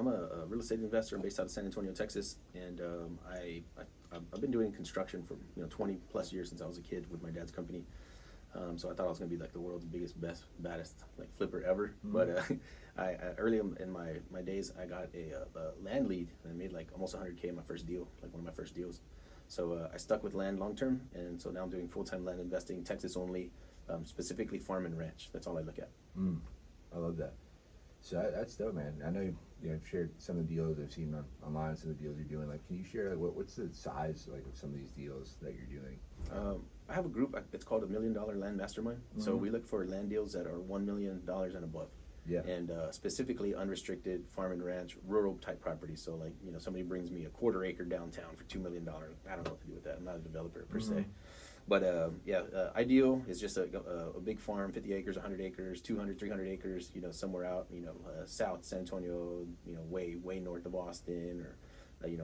I'm a real estate investor. I'm based out of San Antonio, Texas, and I've been doing construction for 20 plus years since I was a kid with my dad's company. So I thought I was gonna be like the world's biggest, best, baddest like flipper ever. But I early in my days, I got a land lead and I made like almost 100K in my first deal, like one of my first deals. So I stuck with land long term, and so now I'm doing full-time land investing, Texas only, specifically farm and ranch. That's all I look at. I love that. So that's dope, man. I know I've shared some of the deals I've seen online, some of the deals you're doing. Like, can you share like what's the size like of some of these deals that you're doing? I have a group. It's called $1 Million Land Mastermind. So we look for land deals that are $1 million and above. Yeah. And specifically unrestricted farm and ranch, rural type properties. So like somebody brings me a quarter acre downtown for $2 million. I don't know what to do with that. I'm not a developer per se. But ideal is just a big farm, 50 acres, 100 acres, 200, 300 acres, somewhere out, south San Antonio, way north of Austin, or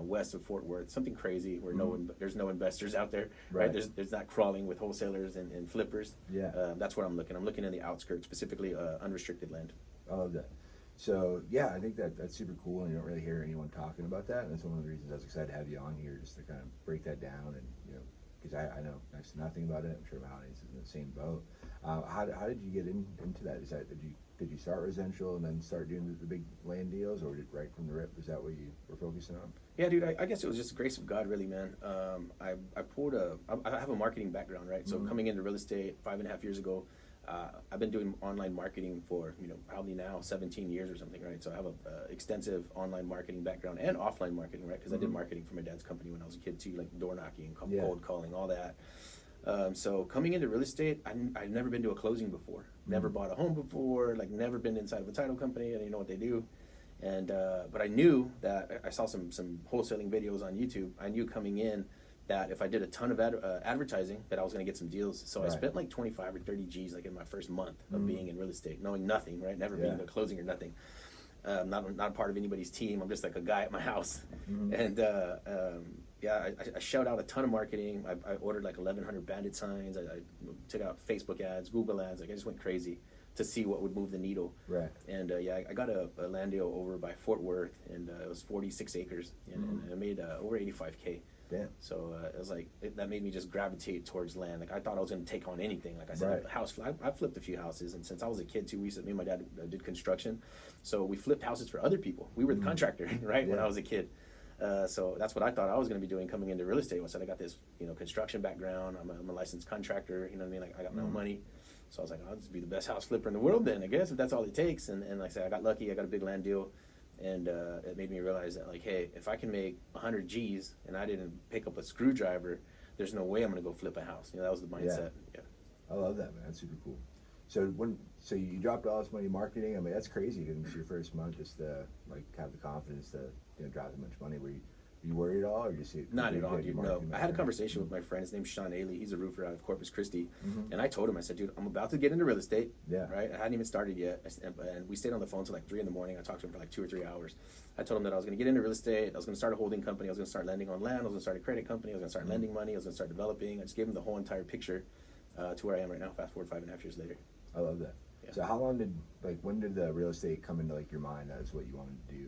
west of Fort Worth, something crazy where there's no investors out there, right? There's not crawling with wholesalers and flippers. Yeah. That's what I'm looking. I'm looking in the outskirts, specifically unrestricted land. I love that. So yeah, I think that's super cool, and you don't really hear anyone talking about that, and that's one of the reasons I was excited to have you on here, just to kind of break that down, and because I know next to nothing about it. I'm sure my audience is in the same boat. How did you get into that? Did you start residential and then start doing the big land deals, or did right from the rip? Is that what you were focusing on? Yeah, dude. I guess it was just the grace of God, really, man. I have a marketing background, right? So coming into real estate 5.5 years ago, I've been doing online marketing for probably now 17 years or something, right? So I have a extensive online marketing background and offline marketing, right? Because I did marketing for my dad's company when I was a kid too, like door knocking, cold calling, all that. So coming into real estate, I'd never been to a closing before, never bought a home before, like never been inside of a title company. I didn't know what they do, and but I knew that I saw some wholesaling videos on YouTube. I knew coming in that if I did a ton of advertising, that I was going to get some deals. So I spent like 25 or 30 G's like in my first month of being in real estate, knowing nothing, right? Never being to a closing or nothing. Not part of anybody's team. I'm just like a guy at my house. And I shelled out a ton of marketing. I ordered like 1,100 bandit signs. I took out Facebook ads, Google ads. Like I just went crazy to see what would move the needle. Right. And I got a land deal over by Fort Worth, and it was 46 acres, and I made over 85K. Damn. So it was like that made me just gravitate towards land. Like I thought I was going to take on anything. Like I said, I flipped a few houses, and since I was a kid too, me and my dad did construction, so we flipped houses for other people. We were the contractor, right? When I was a kid. So that's what I thought I was going to be doing coming into real estate. I said I got this, construction background. I'm a licensed contractor. You know what I mean? Like I got my own money. So I was like, I'll just be the best house flipper in the world then, I guess, if that's all it takes. And like I said, I got lucky. I got a big land deal. And it made me realize that, like, hey, if I can make 100 G's and I didn't pick up a screwdriver, there's no way I'm going to go flip a house. That was the mindset. Yeah. I love that, man. That's super cool. So so you dropped all this money in marketing. I mean, that's crazy. Because your first month, just to like have the confidence to drop that much money. Were you worried at all, or just not at all, dude? No. I had a conversation with my friend. His name's Sean Ailey. He's a roofer out of Corpus Christi, and I told him, I said, dude, I'm about to get into real estate. Yeah. Right. I hadn't even started yet, and we stayed on the phone till like 3 a.m. I talked to him for like 2 or 3 hours. I told him that I was going to get into real estate. I was going to start a holding company. I was going to start lending on land. I was going to start a credit company. I was going to start lending money. I was going to start developing. I just gave him the whole entire picture to where I am right now. Fast forward 5.5 years later. I love that. Yeah. So how long when did the real estate come into like your mind as what you wanted to do?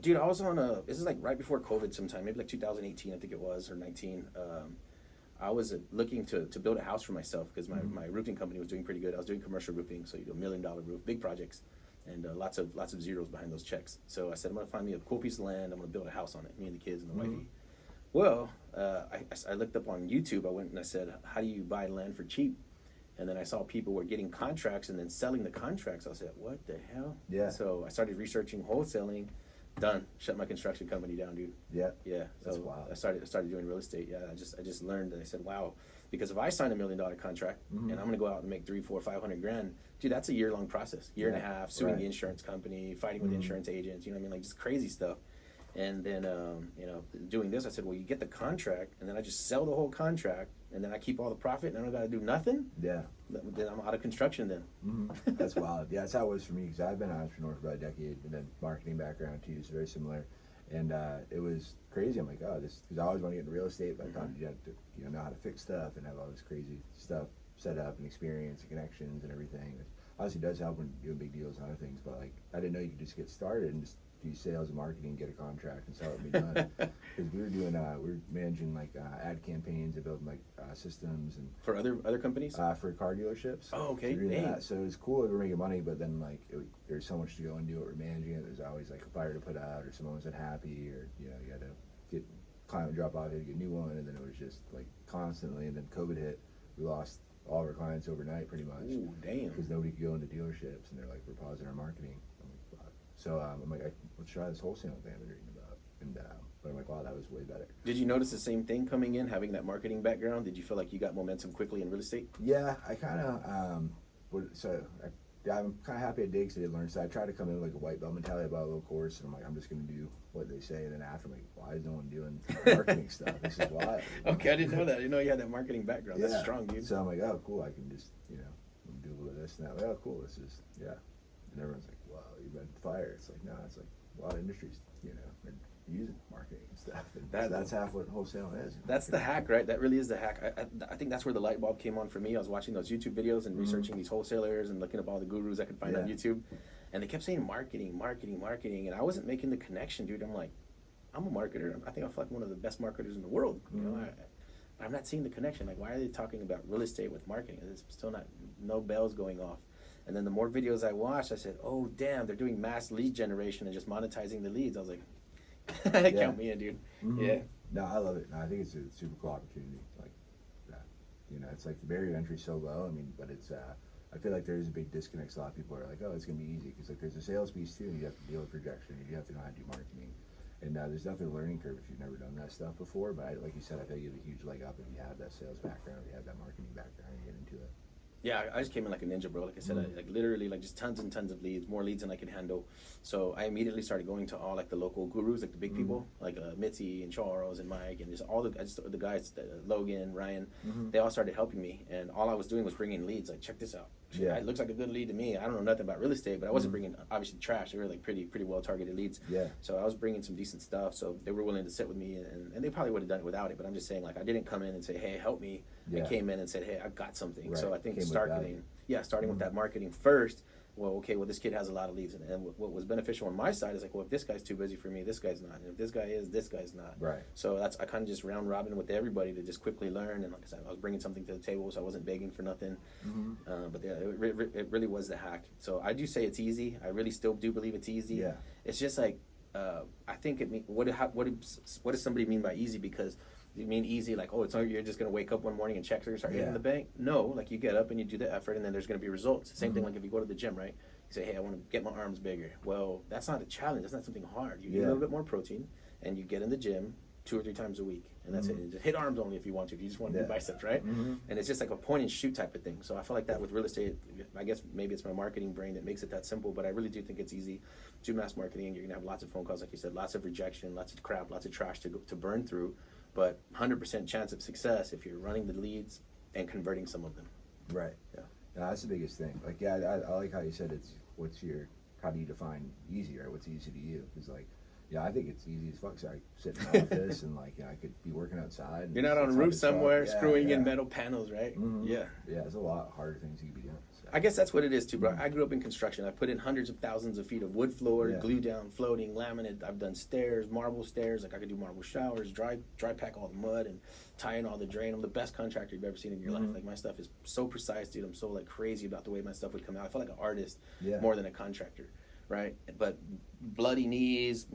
Dude, I was on this is like right before COVID sometime, maybe like 2018, I think it was, or 19. I was looking to build a house for myself because my roofing company was doing pretty good. I was doing commercial roofing, so you do $1 million roof, big projects, and lots of zeros behind those checks. So I said, I'm going to find me a cool piece of land. I'm going to build a house on it, me and the kids and the wifey. Well, I looked up on YouTube. I went and I said, how do you buy land for cheap? And then I saw people were getting contracts and then selling the contracts. I said, what the hell? Yeah. So I started researching wholesaling. Done. Shut my construction company down, dude. Yeah. Yeah. So that's wild. I started doing real estate. Yeah. I just learned, and I said, wow, because if I sign $1 million contract and I'm gonna go out and make 300, 400, 500 grand, dude, that's a year-long process. Year and a half, suing the insurance company, fighting with insurance agents. You know what I mean? Like just crazy stuff. And then doing this, I said, well, you get the contract, and then I just sell the whole contract, and then I keep all the profit, and I don't got to do nothing. Yeah. Then I'm out of construction then. That's wild. Yeah, that's how it was for me, because I've been an entrepreneur for about a decade, and then marketing background too, so very similar. And it was crazy. I'm like, oh, this, because I always want to get into real estate, but I thought you had to know how to fix stuff and have all this crazy stuff set up and experience and connections and everything. It obviously does help when doing big deals and other things, but like I didn't know you could just get started and just do sales and marketing, get a contract, and sell it and be done. Because we were managing like ad campaigns and building like systems and For other companies? for car dealerships. Oh, okay. So, Dang. so it was cool. We were making money, but then like there's so much to go and do it. We're managing it. There's always like a fire to put out, or someone was unhappy, or you had to get client drop off, you had to get a new one, and then it was just like constantly. And then COVID hit. We lost all of our clients overnight, pretty much. Ooh, damn. Because nobody could go into dealerships, and they're like, we're pausing our marketing. I'm like, fuck. So I'm like, let's try this wholesaling thing I've been reading about. And but I'm like, wow, that was way better. Did you notice the same thing coming in, having that marketing background? Did you feel like you got momentum quickly in real estate? Yeah, I kind of I'm kind of happy I did because I did learn. So I tried to come in with like a white belt mentality about a little course, and I'm like, I'm just going to do what they say. And then after, I'm like, why is no one doing marketing stuff? This is why. Okay, I didn't know that. I didn't know you had that marketing background. That's strong, dude. So I'm like, oh, cool. I can just do a little of this and that. Like, oh, cool. This is And everyone's like, wow, you've been fired. It's like, no, it's like a lot of industries, are using marketing and stuff. And that's half what wholesaling is. That's the hack, right? That really is the hack. I think that's where the light bulb came on for me. I was watching those YouTube videos and researching these wholesalers and looking up all the gurus I could find on YouTube. And they kept saying marketing. And I wasn't making the connection, dude. I'm like, I'm a marketer. I think I feel like one of the best marketers in the world. I'm not seeing the connection. Like, why are they talking about real estate with marketing? It's still no bells going off. And then the more videos I watched, I said, oh, damn, they're doing mass lead generation and just monetizing the leads. I was like, count me in, dude. Yeah. No, I love it. No, I think it's a super cool opportunity. Like, it's like the barrier to entry is so low. I mean, but it's, I feel like there is a big disconnect. A lot of people are like, oh, it's going to be easy. Because like, there's a sales piece too, and you have to deal with rejection. You have to know how to do marketing. And there's definitely a learning curve if you've never done that stuff before. But like you said, I think you have a huge leg up if you have that sales background, if you have that marketing background, and you get into it. Yeah, I just came in like a ninja, bro. Like I said, I literally just tons and tons of leads, more leads than I could handle. So I immediately started going to all like the local gurus, like the big people, like Mitzi and Charles and Mike and just all the guys, Logan, Ryan. They all started helping me, and all I was doing was bringing leads. Like, check this out. Yeah, it looks like a good lead to me. I don't know nothing about real estate, but I wasn't bringing obviously trash. They were like pretty well targeted leads. Yeah. So I was bringing some decent stuff. So they were willing to sit with me, and they probably would have done it without it. But I'm just saying, like, I didn't come in and say, hey, help me. I came in and said, hey, I've got something. Right. So I think starting with that marketing first. Well, this kid has a lot of leads, and what was beneficial on my side is like, well, if this guy's too busy for me, this guy's not, and if this guy's not. Right. So I kind of just round robin with everybody to just quickly learn, and like I said, I was bringing something to the table, so I wasn't begging for nothing. But yeah, it really was the hack. So I do say it's easy. I really still do believe it's easy. Yeah. It's just like I think what does somebody mean by easy? Because you mean easy, like, oh, it's not you're just going to wake up one morning and checks are going to start hitting the bank? No, like you get up and you do the effort and then there's going to be results. Same thing like if you go to the gym, right? You say, hey, I want to get my arms bigger. Well, that's not a challenge. That's not something hard. You eat a little bit more protein and you get in the gym 2 or 3 times a week. And that's it. And just hit arms only if you want to. If you just want to do biceps, right? And it's just like a point and shoot type of thing. So I feel like that with real estate, I guess maybe it's my marketing brain that makes it that simple, but I really do think it's easy. Do mass marketing. You're going to have lots of phone calls, like you said, lots of rejection, lots of crap, lots of trash to burn through. But 100% chance of success if you're running the leads and converting some of them. Right. Yeah. No, that's the biggest thing. Like, I like how you said how do you define easy, right? What's easy to you? Because like, I think it's easy as fuck. So I sit in my office and like, I could be working outside. And you're not on a roof somewhere screwing in metal panels, right? Yeah. Yeah, there's a lot harder things you could be doing. So. I guess that's what it is too, bro. I grew up in construction. I put in hundreds of thousands of feet of wood floor, glue down, floating, laminate. I've done stairs, marble stairs. Like I could do marble showers, dry pack all the mud and tie in all the drain. I'm the best contractor you've ever seen in your life. Like my stuff is so precise, dude. I'm so like crazy about the way my stuff would come out. I feel like an artist more than a contractor, right? But bloody knees,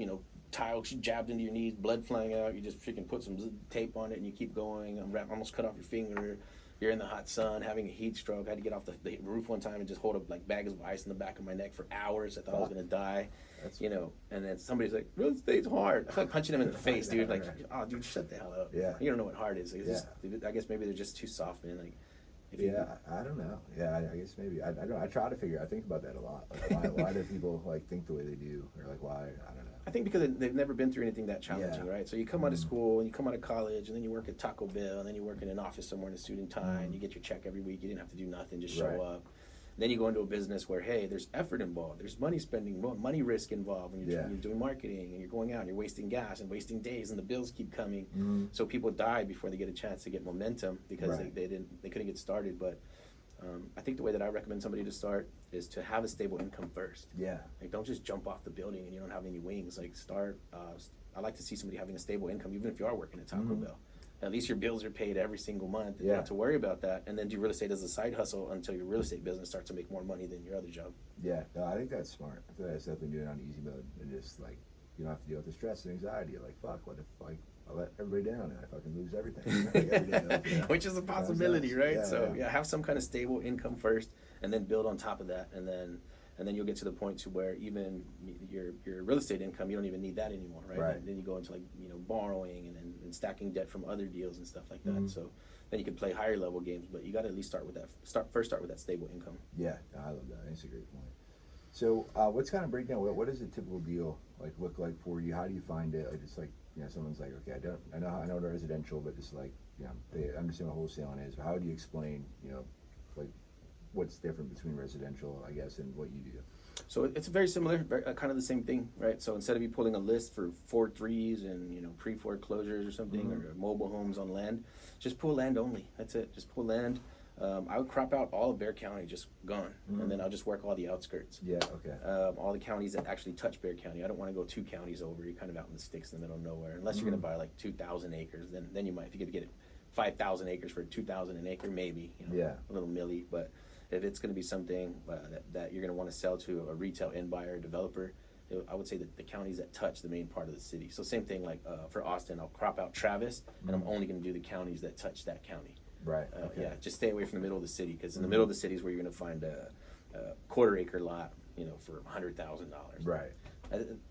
tile jabbed into your knees, blood flying out. You just freaking put some tape on it and you keep going. Almost cut off your finger. You're in the hot sun, having a heat stroke. I had to get off the roof one time and just hold up like bags of ice in the back of my neck for hours. I thought I was gonna die, And then somebody's like, "Real estate's hard." I felt like punching him in the face, dude. Like, oh, dude, shut the hell up. Yeah. You don't know what hard is. Like, I guess maybe they're just too soft, man. Like, I don't know. Yeah, I guess maybe I don't know. I try to I think about that a lot. Like, why do people like think the way they do, or like why? I don't know. I think because they've never been through anything that challenging, right? So you come out of school and you come out of college and then you work at Taco Bell and then you work in an office somewhere in a student tie and you get your check every week. You didn't have to do nothing, just show up. Then you go into a business where, hey, there's effort involved. There's money spending, money risk involved when you're doing marketing and you're going out and you're wasting gas and wasting days and the bills keep coming. So people die before they get a chance to get momentum because they couldn't get started. But I think the way that I recommend somebody to start is to have a stable income first. Yeah. Like, don't just jump off the building and you don't have any wings. Like, start. I like to see somebody having a stable income, even if you are working at Taco Bell. At least your bills are paid every single month. And you don't have to worry about that. And then do real estate as a side hustle until your real estate business starts to make more money than your other job. Yeah, no, I think that's smart. I feel like that's definitely doing it on easy mode and just like you don't have to deal with the stress and anxiety. You're like, fuck, what if like I let everybody down and I fucking lose everything? Like, every day, like, you know? Which is a possibility, right? Yeah, So have some kind of stable income first, and then build on top of that, and then you'll get to the point to where even your real estate income, you don't even need that anymore, right? Right. And then you go into like borrowing and stacking debt from other deals and stuff like that. So then you can play higher level games, but you got to at least start with that. Start with that stable income. Yeah, no, I love that. That's a great point. So, what's kind of breakdown? What does a typical deal like look like for you? How do you find it? Like, it's like someone's like, okay, I know residential, but just like they understand what wholesaling is. But how do you explain like what's different between residential, I guess, and what you do? So it's very similar, kind of the same thing, right? So instead of you pulling a list for 4.3s and pre-foreclosures or something, or mobile homes on land, just pull land only. That's it. Just pull land. I would crop out all of Bexar County, just gone, and then I'll just work all the outskirts. Yeah, okay. All the counties that actually touch Bexar County. I don't want to go 2 counties over. You're kind of out in the sticks in the middle of nowhere. Unless you're going to buy like 2,000 acres, then you might. If you get 5,000 acres for 2,000 an acre, maybe. A little milli, but. If it's going to be something that you're going to want to sell to a retail end buyer, developer, I would say that the counties that touch the main part of the city. So same thing like for Austin, I'll crop out Travis, and I'm only going to do the counties that touch that county. Right. Okay. Yeah, just stay away from the middle of the city, because in the middle of the city is where you're going to find a quarter-acre lot, for $100,000. Right.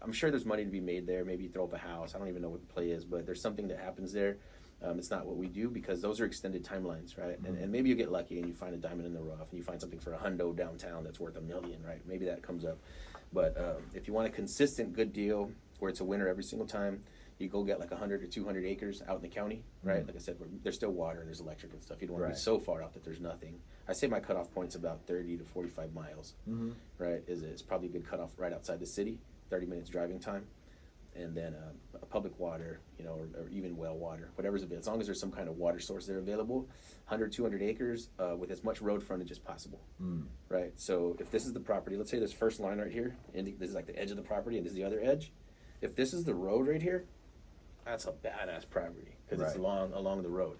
I'm sure there's money to be made there. Maybe you throw up a house. I don't even know what the play is, but there's something that happens there. It's not what we do, because those are extended timelines, right? And maybe you get lucky and you find a diamond in the rough and you find something for $100 downtown that's worth $1 million, right? Maybe that comes up. But if you want a consistent good deal where it's a winner every single time, you go get like 100 or 200 acres out in the county, right? Like I said, there's still water and there's electric and stuff. You don't want to be so far out that there's nothing. I say my cutoff point's about 30 to 45 miles, right? It's probably a good cutoff right outside the city, 30 minutes driving time. And then a public water, or even well water, whatever's available. As long as there's some kind of water source there available, 100, 200 acres with as much road frontage as possible, right? So if this is the property, let's say this first line right here, and this is like the edge of the property, and this is the other edge. If this is the road right here, that's a badass property, because it's along the road.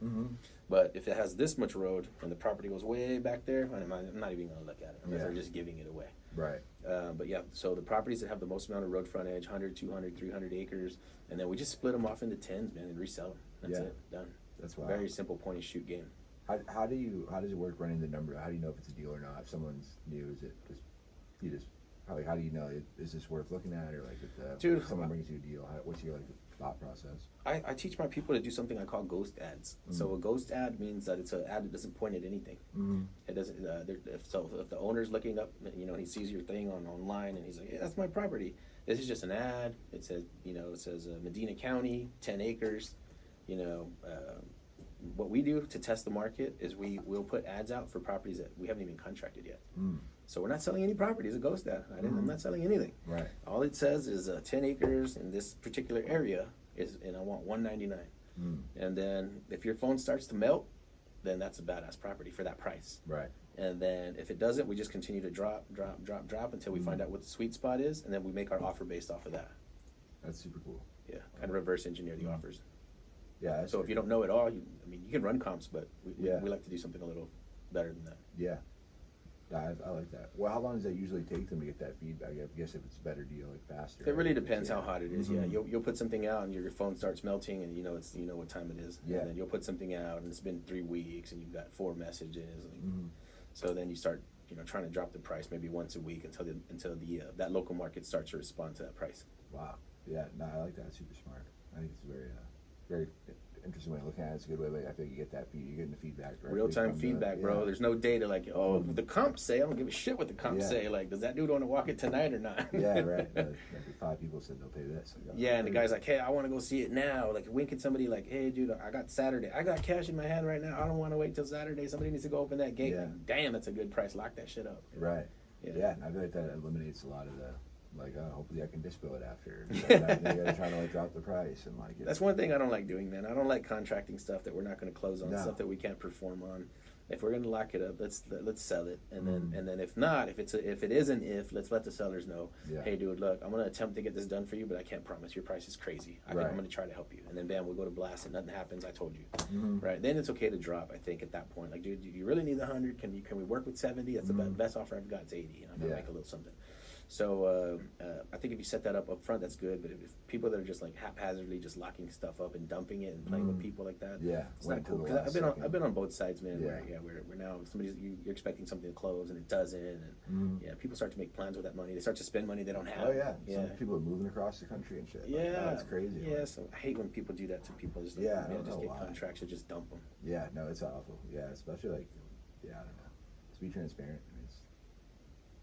But if it has this much road and the property goes way back there, I'm not even going to look at it unless they're just giving it away. Right. But yeah, so the properties that have the most amount of road frontage, 100, 200, 300 acres, and then we just split them off into 10s, man, and resell them. That's it, done. That's wild. Very simple point and shoot game. How does it work running the number? How do you know if it's a deal or not? If someone's new, is it just how do you know? Is this worth looking at, or like if someone brings you a deal? What's your thought process? I teach my people to do something I call ghost ads. So a ghost ad means that it's an ad that doesn't point at anything. It doesn't. If the owner's looking up, he sees your thing online, and he's like, "Yeah, that's my property." This is just an ad. It says, Medina County, 10 acres. What we do to test the market is we'll put ads out for properties that we haven't even contracted yet. So we're not selling any property. It's a ghost ad. I'm not selling anything. Right. All it says is 10 acres in this particular area and I want $199. And then if your phone starts to melt, then that's a badass property for that price. Right. And then if it doesn't, we just continue to drop until we find out what the sweet spot is, and then we make our offer based off of that. That's super cool. Yeah, kind of reverse engineer the offers. Yeah. So if you don't know it all, you can run comps, but we like to do something a little better than that. Yeah. I like that. Well, how long does that usually take them to get that feedback? I guess if it's a better deal, like faster. It really depends how hot it is. Yeah, you'll put something out and your phone starts melting, and you know what time it is. Yeah. And then you'll put something out and it's been 3 weeks and you've got 4 messages. So then you start trying to drop the price maybe once a week until that local market starts to respond to that price. Wow. Yeah. No, I like that. It's super smart. I think it's a very interesting way of looking at it. It's a good way. I think you get that you're getting the feedback. Real-time feedback, bro. There's no data like, the comps say. I don't give a shit what the comps say. Like, does that dude want to walk it tonight or not? Yeah, right. Maybe 5 people said they'll pay this. And the guy's like, hey, I want to go see it now. Like, winking somebody like, hey, dude, I got Saturday. I got cash in my hand right now. I don't want to wait till Saturday. Somebody needs to go open that gate. Yeah. Like, damn, that's a good price. Lock that shit up. Right. Yeah. I feel like that eliminates a lot of the, hopefully I can dispo it after. They gotta try to drop the price and That's one thing I don't like doing, man. I don't like contracting stuff that we're not going to close on, stuff that we can't perform on. if we're going to lock it up, let's sell it, and then if not, if it isn't, let's let the sellers know, hey dude, look, I'm going to attempt to get this done for you, but I can't promise. Your price is crazy. I'm going to try to help you, and then bam, we'll go to blast, and nothing happens. I told you, right? Then it's okay to drop. I think at that point, like, dude, you really need 100? Can we work with 70? That's the best offer I've got. It's 80, and I'm gonna make a little something. So I think if you set that up front, that's good. But if people that are just like haphazardly just locking stuff up and dumping it and playing with people like that, it's not cool. Because I've been on both sides, man. Where we're now you're expecting something to close and it doesn't, and people start to make plans with that money. They start to spend money they don't have. Oh yeah, some people are moving across the country and shit. Like, that's crazy. Yeah, like, so I hate when people do that to people. Just just get contracts or just dump them. Yeah, no, it's awful. Yeah, especially like, I don't know. Just be transparent. I mean,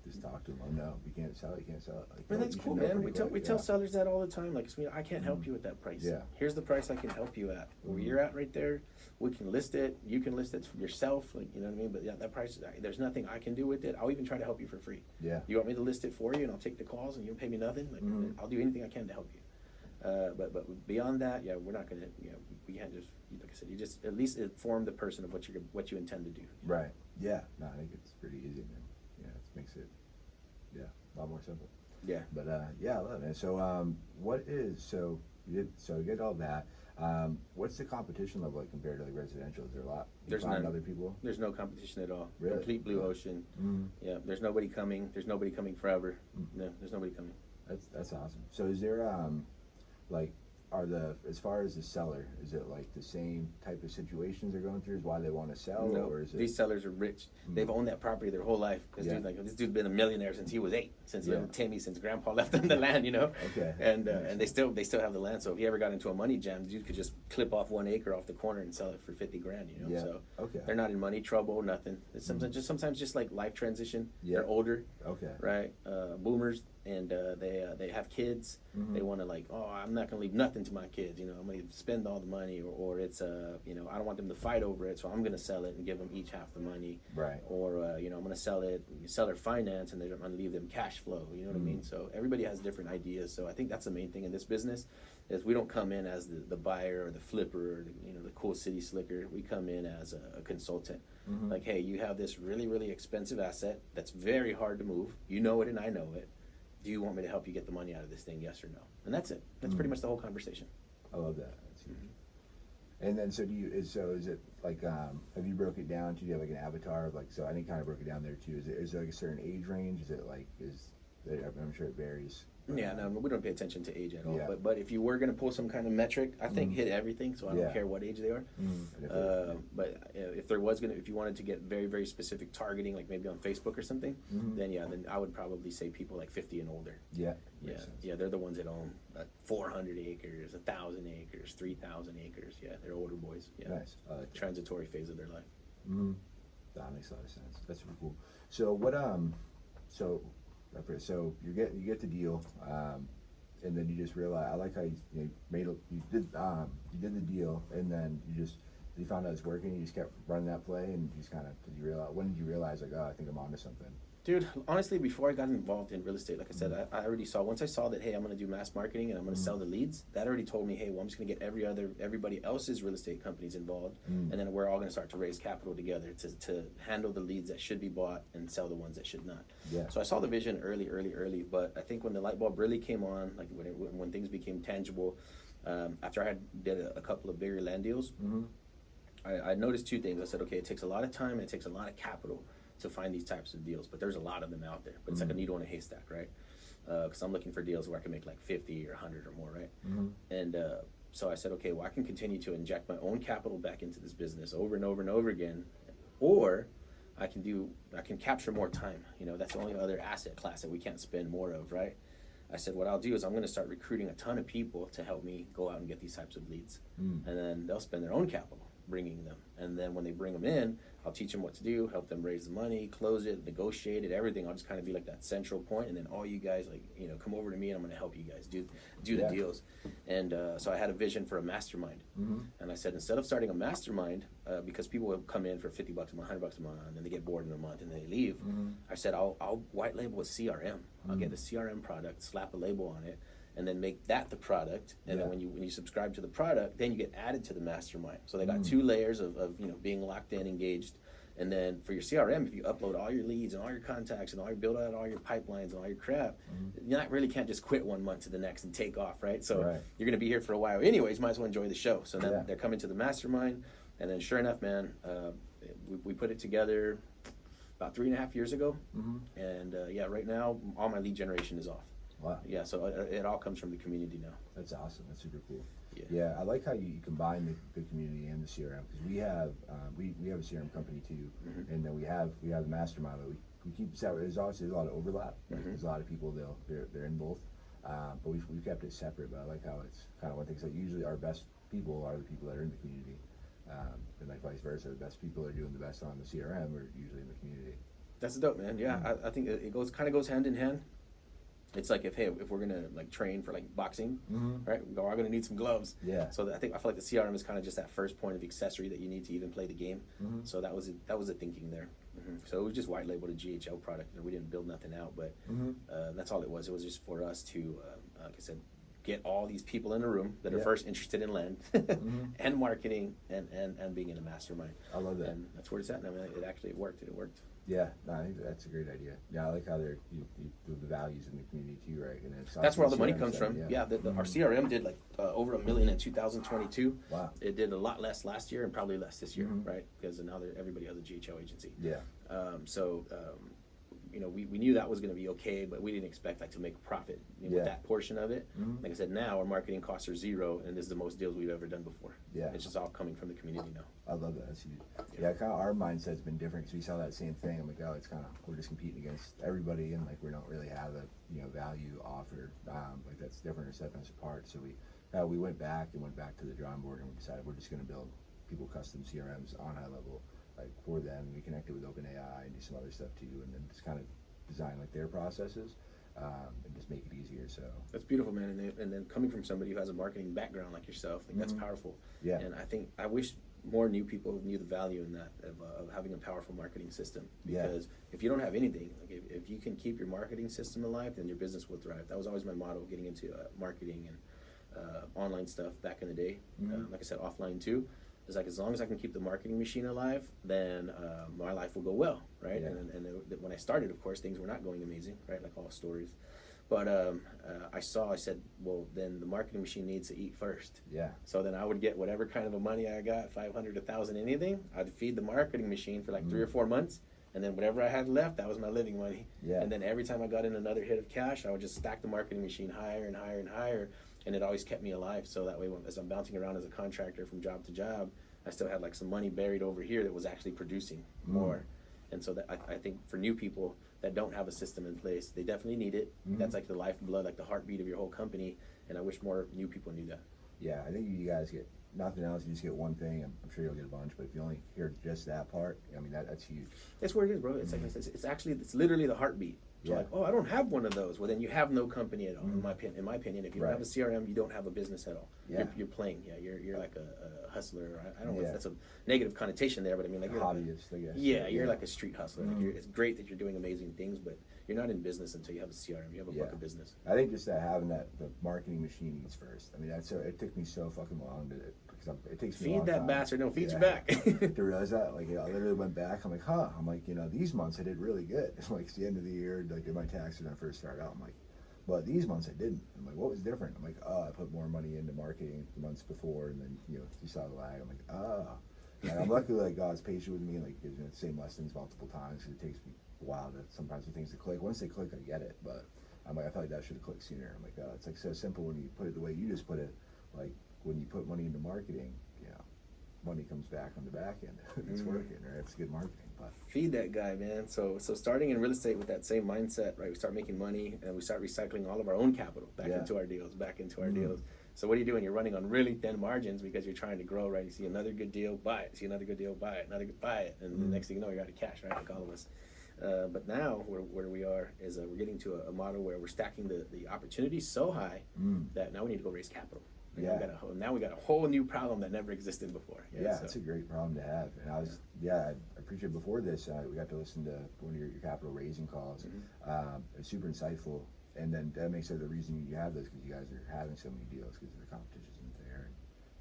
just talk to them. Oh no, you can't sell it. You can't sell it. Like, man, that's cool, man. We tell sellers that all the time. Like, I can't help you with that price. Yeah. Here's the price I can help you at. Where you're at right there, we can list it. You can list it yourself. Like, you know what I mean? But yeah, that price, there's nothing I can do with it. I'll even try to help you for free. Yeah. You want me to list it for you, and I'll take the calls, and you don't pay me nothing? Like, I'll do anything I can to help you. But beyond that, we're not gonna. We can't just, like I said, you just at least inform the person of what you intend to do. Right. Yeah. No, I think it's pretty easy, man. Yeah, it makes it. Yeah, a lot more simple. Yeah. But I love it. So you get all that. What's the competition level like compared to like residential? Is there a lot? There's none. Other people? There's no competition at all. Really? Complete blue ocean. Yeah. There's nobody coming. There's nobody coming forever. No, there's nobody coming. That's awesome. So is there like, as far as the seller, is it like the same type of situations they're going through is why they want to sell? No, or is it... These sellers are rich. They've owned that property their whole life. This dude's been a millionaire since he was 8, since Timmy, since Grandpa left them the land, Okay. And they still have the land. So if he ever got into a money jam, the dude could just clip off 1 acre off the corner and sell it for $50,000. Yeah. So okay. They're not in money trouble, nothing. It's sometimes just like life transition. Yeah. They're older. Okay. Right. Boomers, and they have kids. They want to I'm not gonna leave nothing to my kids. I'm gonna spend all the money, or it's I don't want them to fight over it, so I'm gonna sell it and give them each half the money. Right. Or I'm gonna sell their finance, and they're gonna leave them cash flow. You know what I mean? So everybody has different ideas. So I think that's the main thing in this business, is we don't come in as the buyer or the flipper or the cool city slicker. We come in as a consultant. Like, hey, you have this really, really expensive asset that's very hard to move. You know it, and I know it. Do you want me to help you get the money out of this thing? Yes or no? And that's it. That's pretty much the whole conversation. I love that. That's huge. And then, so is it like, have you broke it down? Do you have like an avatar of like, so I think kind of broke it down there too. Is it like a certain age range? Is it like, I'm sure it varies. Yeah, no, we don't pay attention to age at all. Yeah. But if you were going to pull some kind of metric, I think hit everything. So I don't care what age they are. But if you wanted to get very, very specific targeting, like maybe on Facebook or something, then I would probably say people like 50 and older. Yeah. Yeah, they're the ones that own 400 acres, 1,000 acres, 3,000 acres. Yeah, they're older boys. Yeah. Nice. Transitory phase of their life. That makes a lot of sense. That's really cool. So what? So you get the deal, and then you just realize. I like how you did the deal, and then you found out it's working. You just kept running that play, and you just kind of when did you realize like, oh, I think I'm onto something? Dude, honestly, before I got involved in real estate, like I said, I already saw, once I saw that, hey, I'm going to do mass marketing and I'm going to sell the leads, that already told me, hey, well, I'm just going to get everybody else's real estate companies involved, and then we're all going to start to raise capital together to handle the leads that should be bought and sell the ones that should not. Yeah. So I saw the vision early, but I think when the light bulb really came on, like when things became tangible, after I did a couple of bigger land deals, I noticed 2 things. I said, okay, it takes a lot of time and it takes a lot of capital to find these types of deals, but there's a lot of them out there. But it's like a needle in a haystack, right? Because I'm looking for deals where I can make like 50 or 100 or more, right? And so I said, okay, well, I can continue to inject my own capital back into this business over and over and over again, or I can capture more time. That's the only other asset class that we can't spend more of, right? I said, what I'll do is I'm going to start recruiting a ton of people to help me go out and get these types of leads, and then they'll spend their own capital bringing them, and then when they bring them in, I'll teach them what to do, help them raise the money, close it, negotiate it, everything. I'll just kind of be like that central point, and then all you guys come over to me, and I'm going to help you guys do the deals. And so I had a vision for a mastermind, and I said, instead of starting a mastermind, because people will come in for $50 a month, $100 a month, and then they get bored in a month and they leave, I said, I'll white label a CRM. I'll get a CRM product, slap a label on it, and then make that the product, and then when you subscribe to the product, then you get added to the mastermind. So they got 2 layers of being locked in, engaged, And then for your CRM, if you upload all your leads and all your contacts and all your build out all your pipelines and all your crap, you not really can't just quit 1 month to the next and take off, right? So you're going to be here for a while anyways. Might as well enjoy the show. So then they're coming to the mastermind, and then sure enough, man, we put it together about 3.5 years ago, and right now all my lead generation is off. Wow. Yeah, so it all comes from the community now. That's awesome. That's super cool. Yeah, I like how you combine the community and the CRM, because we have a CRM company too, and then we have the mastermind. But we keep separate. There's obviously a lot of overlap. Like, there's a lot of people they're in both, but we've kept it separate. But I like how it's kind of one thing. So usually our best people are the people that are in the community, and like vice versa. The best people that are doing the best on the CRM are usually in the community. That's dope, man. Yeah, I think it goes hand in hand. It's like if we're gonna like train for like boxing, right? We're all gonna need some gloves. Yeah. So I feel like the CRM is kind of just that first point of accessory that you need to even play the game. So that was the thinking there. So we just white labeled a GHL product, and we didn't build nothing out, but that's all it was. It was just for us to, like I said, get all these people in a room that are first interested in land and marketing and being in a mastermind. I love that. And that's where it's at now, man. It worked. It worked. Yeah, no, I think that's a great idea. Yeah, I like how you do the values in the community too, right? And that's where all the money comes from. Yeah, our CRM did like over $1 million in 2022. Wow. It did a lot less last year and probably less this year, right? Because now everybody has a GHL agency. Yeah. We knew that was going to be okay, but we didn't expect like to make a profit with that portion of it. Like I said, now our marketing costs are zero, and this is the most deals we've ever done before. Yeah, it's just all coming from the community now. I love that. That's huge. Yeah, kind of our mindset's been different because we saw that same thing. I'm like, oh, it's kind of we're just competing against everybody, and like we don't really have a value offer. Like that's different or setting us apart. So we went back to the drawing board, and we decided we're just going to build people custom CRMs on high level. Like for them, we connected with OpenAI and do some other stuff too, and then just kind of design like their processes and just make it easier. So that's beautiful, man. And then coming from somebody who has a marketing background like yourself, like that's powerful. Yeah. And I wish more new people knew the value in that of having a powerful marketing system. Because if you don't have anything, like if you can keep your marketing system alive, then your business will thrive. That was always my motto, getting into marketing and online stuff back in the day. Like I said, offline too. It's like as long as I can keep the marketing machine alive, then my life will go well, right? And when I started, of course, things were not going amazing, right? Like all stories. But I said, well, then the marketing machine needs to eat first. Yeah. So then I would get whatever kind of a money I got, 500, 1,000, anything. I'd feed the marketing machine for like 3 or 4 months. And then whatever I had left, that was my living money. Yeah. And then every time I got in another hit of cash, I would just stack the marketing machine higher and higher and higher. And it always kept me alive. So that way, as I'm bouncing around as a contractor from job to job, I still had like some money buried over here that was actually producing more. And so that I think for new people that don't have a system in place, they definitely need it. That's like the lifeblood, like the heartbeat of your whole company. And I wish more new people knew that. Yeah, I think you guys get nothing else. You just get one thing. I'm sure you'll get a bunch, but if you only hear just that part, I mean that's huge. That's where it is, bro. It's like it's literally the heartbeat. So like, oh, I don't have one of those. Well, then you have no company at all. In my opinion, if you don't have a CRM, you don't have a business at all. Yeah. You're playing. Yeah, you're like a hustler. I don't know if that's a negative connotation there, but I mean like you're hobbyist, I guess. Yeah, you're like a street hustler. Like it's great that you're doing amazing things, but you're not in business until you have a CRM. You have a book of business. I think just that having the marketing machine eats first. I mean, it took me so fucking long to. It takes me feed that time. Bastard, no, feed you back. To realize that, like, I literally went back. I'm like, I'm like, these months I did really good. It's like it's the end of the year, like in my taxes when I first started out. I'm like, but these months I didn't. I'm like, what was different? I'm like, I put more money into marketing the months before, and then you saw the lag. I'm like, and I'm lucky like God's patient with me, and like gives me the same lessons multiple times. It takes me a while to sometimes for things to click. Once they click, I get it, but I'm like, I felt like that should have clicked sooner. I'm like, it's like so simple when you put it the way you just put it. Like when you put money into marketing, money comes back on the back end. It's working, right? It's good marketing. But feed that guy, man. So starting in real estate with that same mindset, right? We start making money and we start recycling all of our own capital back into our deals. So what are you doing? You're running on really thin margins because you're trying to grow, right? You see another good deal, buy it. See another good deal, buy it. Buy it. And the next thing you know, you're out of cash, right? Like all of us. But now where we are is we're getting to a model where we're stacking the opportunities so high that now we need to go raise capital. Now we got a whole new problem that never existed before. It's a great problem to have. And I appreciate before this, we got to listen to one of your capital raising calls. It's super insightful. And then that makes it the reason you have this because you guys are having so many deals because the competition isn't there.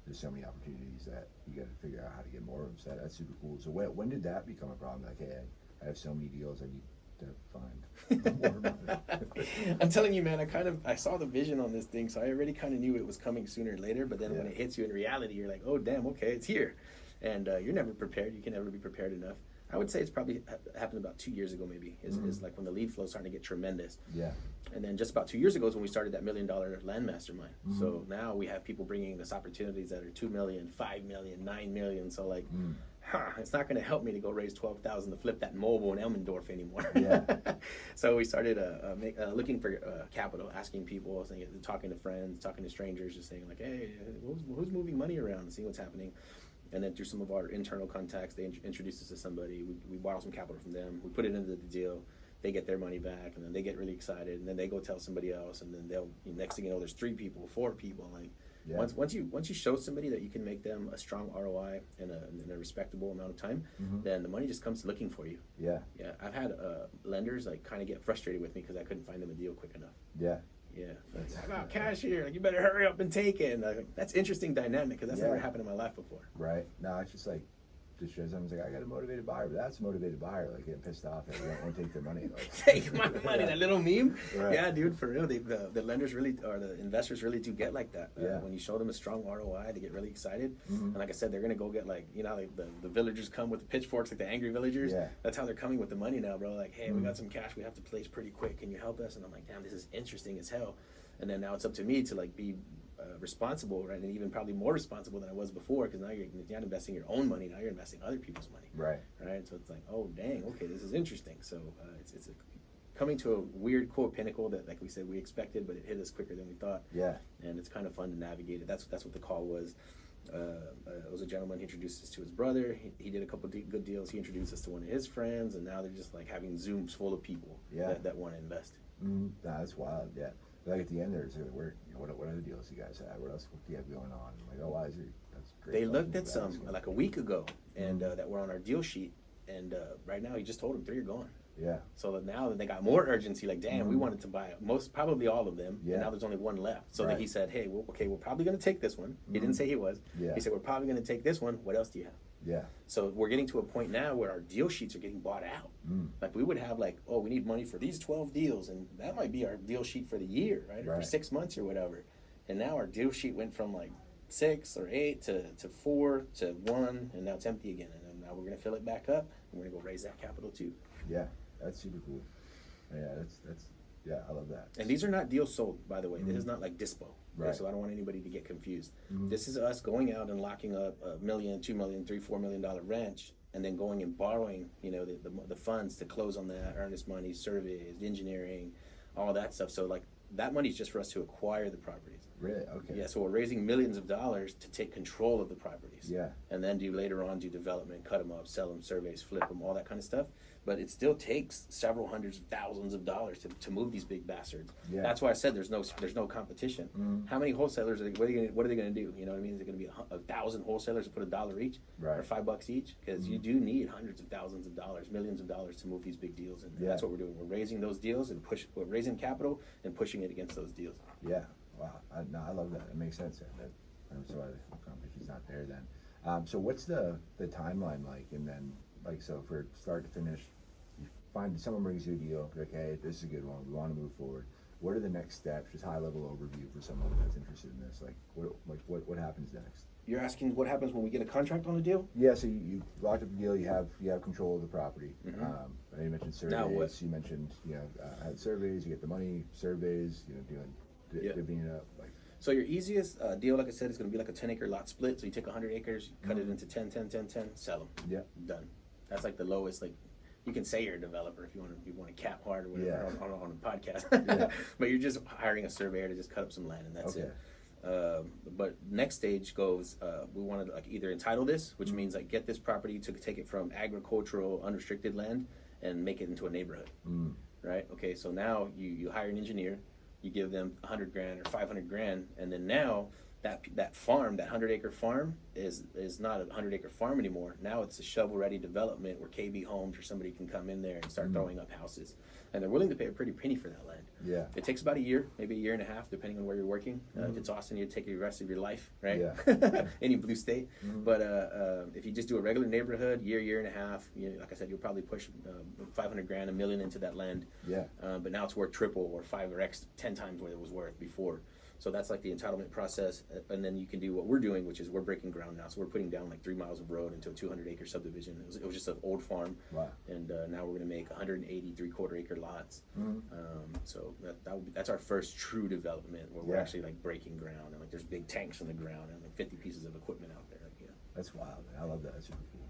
there's so many opportunities that you got to figure out how to get more of them. So that's super cool. So when did that become a problem? Like, hey, I have so many deals, I need to find more money. I'm telling you, man, I saw the vision on this thing, so I already kind of knew it was coming sooner or later. But then when it hits you in reality, you're like, oh damn, okay, it's here, and you're never prepared. You can never be prepared enough. I would say it's probably happened about 2 years ago, maybe. Is like when the lead flow is starting to get tremendous. Yeah. And then just about 2 years ago is when we started that $1 million land mastermind. So now we have people bringing us opportunities that are 2 million, 5 million, 9 million. So like, it's not going to help me to go raise 12,000 to flip that mobile in Elmendorf anymore. Yeah. So we started looking for capital, asking people, talking to friends, talking to strangers, just saying like, hey, who's moving money around and seeing what's happening. And then through some of our internal contacts, they introduced us to somebody. We borrow some capital from them. We put it into the deal. They get their money back, and then they get really excited, and then they go tell somebody else, and then next thing you know, there's 3 people, 4 people. Like once you show somebody that you can make them a strong ROI in a respectable amount of time, then the money just comes looking for you. Yeah. Yeah. I've had lenders like kind of get frustrated with me because I couldn't find them a deal quick enough. Yeah. Yeah, I got cash here. Like, you better hurry up and take it. And that's interesting dynamic because that's never happened in my life before. Right. No, it's just like, just shows them, like, I got a motivated buyer, but that's a motivated buyer, like getting pissed off that you don't want to take their money. Like, take my money, that little meme. Right. Yeah, dude, for real. The lenders really, or the investors really do get like that. When you show them a strong ROI, they get really excited. And like I said, they're gonna go get like, like the villagers come with the pitchforks, like the angry villagers. Yeah. That's how they're coming with the money now, bro. Like, hey, we got some cash, we have to place pretty quick. Can you help us? And I'm like, damn, this is interesting as hell. And then now it's up to me to like be responsible, right? And even probably more responsible than I was before, because now you're not investing your own money, now you're investing other people's money. Right. Right. So it's like, oh dang, okay, this is interesting. So it's coming to a weird quote pinnacle that, like we said, we expected, but it hit us quicker than we thought. Yeah. And it's kind of fun to navigate it. That's what the call was. It was a gentleman. He introduced us to his brother. He did a couple good deals. He introduced us to one of his friends, and now they're just like having Zooms full of people that want to invest. That's wild. Yeah. Like at the end, there's what other deals you guys have? What else do you have going on? I'm like, oh, why is it? That's great. They looked at some like a week ago, and that were on our deal sheet, and right now he just told them 3 are gone. Yeah. So that now they got more urgency. Like, damn, we wanted to buy probably all of them, and now there's only 1 left. So then he said, hey, we're probably going to take this one. He didn't say he was. Yeah. He said, we're probably going to take this one. What else do you have? Yeah. So we're getting to a point now where our deal sheets are getting bought out. Like we would have like, oh, we need money for these 12 deals, and that might be our deal sheet for the year, right? Or for 6 months or whatever. And now our deal sheet went from like 6 or 8 to 4 to 1, and now it's empty again. And then now we're gonna fill it back up, and we're gonna go raise that capital too. Yeah, that's super cool. Yeah, that's I love that. And these are not deals sold, by the way. This is not like dispo. Right. So I don't want anybody to get confused. This is us going out and locking up $1 million, $2 million, $3, $4 million ranch, and then going and borrowing, the funds to close on that, earnest money, surveys, engineering, all that stuff. So like that money is just for us to acquire the properties. Really? Okay. Yeah. So we're raising millions of dollars to take control of the properties. Yeah. And then later on do development, cut them up, sell them, surveys, flip them, all that kind of stuff. But it still takes several hundreds of thousands of dollars to move these big bastards. Yeah. That's why I said there's no competition. How many wholesalers what are they going to do? You know what I mean? Is it going to be 1,000 wholesalers to put $1 each, or $5 each? Because you do need hundreds of thousands of dollars, millions of dollars to move these big deals, and that's what we're doing. We're raising those deals and we're raising capital and pushing it against those deals. Yeah. Wow. I love that. It makes sense. I'm sorry the competition's not there then. So what's the timeline like? And then so for start to finish, you find someone brings you a deal, like, hey, this is a good one, we want to move forward. What are the next steps? Just high level overview for someone that's interested in this. Like what happens next? You're asking what happens when we get a contract on a deal? Yeah, so you locked up the deal, you have control of the property. I know you mentioned surveys, you mentioned had surveys, you get the money, surveys, divvying it up. So your easiest deal, like I said, is going to be like a 10-acre lot split. So you take 100 acres, you cut it into 10, 10, 10, 10, sell them. Yeah. Done. That's like the lowest. Like you can say you're a developer if you want to cap hard or whatever on a podcast. But you're just hiring a surveyor to just cut up some land, and that's it. But next stage goes, we want to like either entitle this, which means like get this property to take it from agricultural unrestricted land and make it into a neighborhood. Right? Okay, so now you hire an engineer. You give them $100,000 or $500,000, and then now that farm, that 100-acre farm, is not a 100-acre farm anymore. Now it's a shovel-ready development where KB Homes or somebody can come in there and start throwing up houses, and they're willing to pay a pretty penny for that land. Yeah. It takes about a year, maybe a year and a half, depending on where you're working. If it's Austin, you take the rest of your life, right? Yeah. Any blue state. But if you just do a regular neighborhood, year and a half, like I said, you'll probably push $500,000, $1 million into that land. Yeah. But now it's worth triple or 5 or X, 10 times what it was worth before. So that's like the entitlement process, and then you can do what we're doing, which is we're breaking ground now. So we're putting down like 3 miles of road into a 200-acre subdivision. It was just an old farm, Wow. and now we're going to make 180 3/4-acre lots. So that's our first true development where we're actually like breaking ground, and like there's big tanks in the ground and like 50 pieces of equipment out there. That's wild, man. I love that. That's super cool.